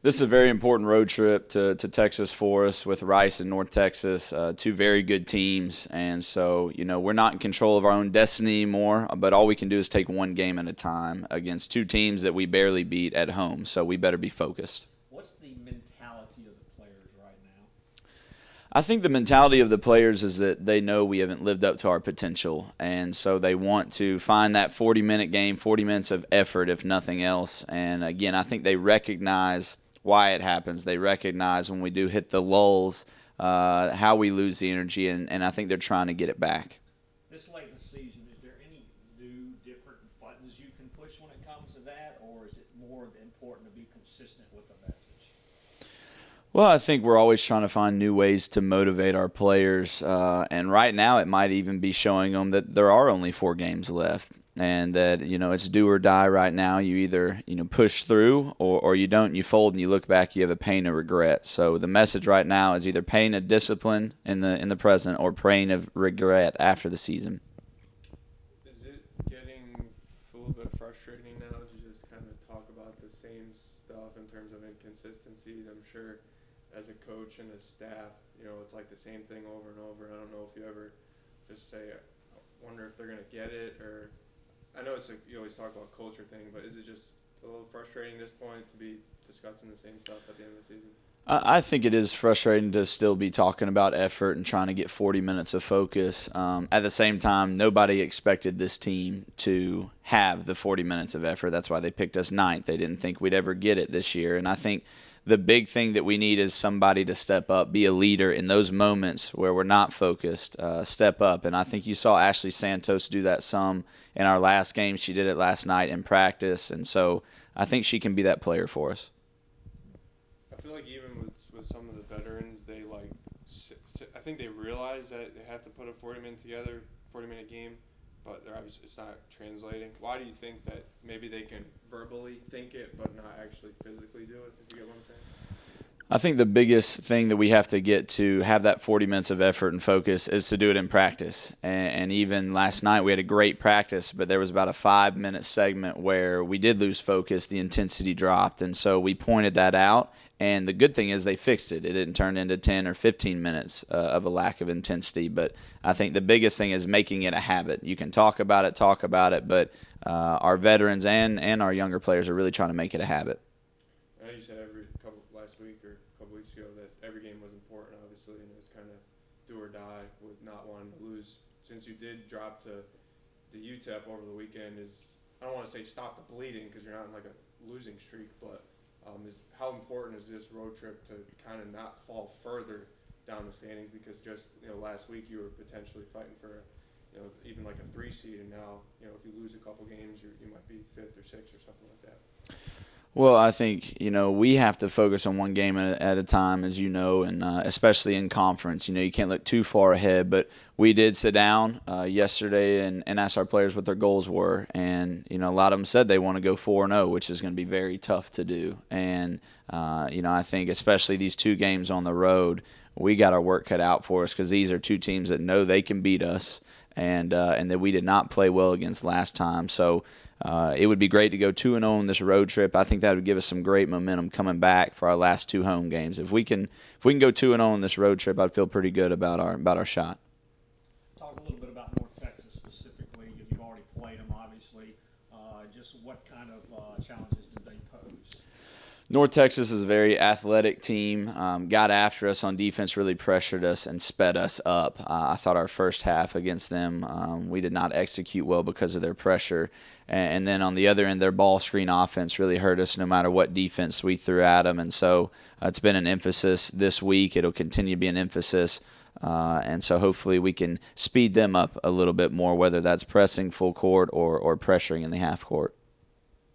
This is a very important road trip to Texas for us with Rice and North Texas, two very good teams. And so, we're not in control of our own destiny anymore, but all we can do is take one game at a time against two teams that we barely beat at home. So we better be focused. What's the mentality of the players right now? I think the mentality of the players is that they know we haven't lived up to our potential, and so they want to find that 40-minute game, 40 minutes of effort, if nothing else. And, again, I think they recognize why it happens. They recognize when we do hit the lulls, how we lose the energy, and I think they're trying to get it back. This late in the season, is there any new, different buttons you can push when it comes to that, or is it more important to be consistent with the message? Well, I think we're always trying to find new ways to motivate our players, and right now it might even be showing them that there are only 4 games left, and that it's do or die right now. You either push through or you don't, and you fold, and you look back, you have a pain of regret. So the message right now is either pain of discipline in the present or pain of regret after the season. Is it getting a little bit frustrating now to just kind of talk about the same stuff in terms of inconsistencies? I'm sure as a coach and a staff, it's like the same thing over and over. I don't know if you ever just say, I wonder if they're going to get it, or I know you always talk about culture thing, but is it just a little frustrating at this point to be discussing the same stuff at the end of the season? I think it is frustrating to still be talking about effort and trying to get 40 minutes of focus. At the same time, nobody expected this team to have the 40 minutes of effort. That's why they picked us ninth. They didn't think we'd ever get it this year. And I think the big thing that we need is somebody to step up, be a leader in those moments where we're not focused, step up. And I think you saw Ashley Santos do that some in our last game. She did it last night in practice. And so I think she can be that player for us. I feel like even with some of the veterans, I think they realize that they have to put a 40-minute game, but they're obviously it's not translating. Why do you think that maybe they can verbally think it but not actually physically do it, if you get what I'm saying? I think the biggest thing that we have to get to have that 40 minutes of effort and focus is to do it in practice. And even last night we had a great practice, but there was about a 5-minute segment where we did lose focus. The intensity dropped, and so we pointed that out. And the good thing is they fixed it. It didn't turn into 10 or 15 minutes of a lack of intensity. But I think the biggest thing is making it a habit. You can talk about it, but our veterans and our younger players are really trying to make it a habit. I know you said last week or a couple weeks ago that every game was important, obviously, and it was kind of do or die with not wanting to lose. Since you did drop to the UTEP over the weekend, I don't want to say stop the bleeding because you're not in like a losing streak, but how important is this road trip to kind of not fall further down the standings? Because just last week you were potentially fighting for even like a 3 seed, and now if you lose a couple games, you might be 5th or 6th or something like that. Well, I think, we have to focus on one game at a time, as you know, and especially in conference. You can't look too far ahead, but we did sit down yesterday and ask our players what their goals were. And, a lot of them said they want to go 4-0, which is going to be very tough to do. And, I think especially these 2 games on the road, we got our work cut out for us because these are 2 teams that know they can beat us and that we did not play well against last time. So, it would be great to go 2-0 on this road trip. I think that would give us some great momentum coming back for our last 2 home games. If we can go 2-0 on this road trip, I'd feel pretty good about our shot. Talk a little bit about North Texas specifically. You've already played them, obviously. Just what kind of challenges did they pose? North Texas is a very athletic team. Got after us on defense, really pressured us and sped us up. I thought our first half against them, we did not execute well because of their pressure. And then on the other end, their ball screen offense really hurt us no matter what defense we threw at them. And so it's been an emphasis this week. It'll continue to be an emphasis. And so hopefully we can speed them up a little bit more, whether that's pressing full court or pressuring in the half court.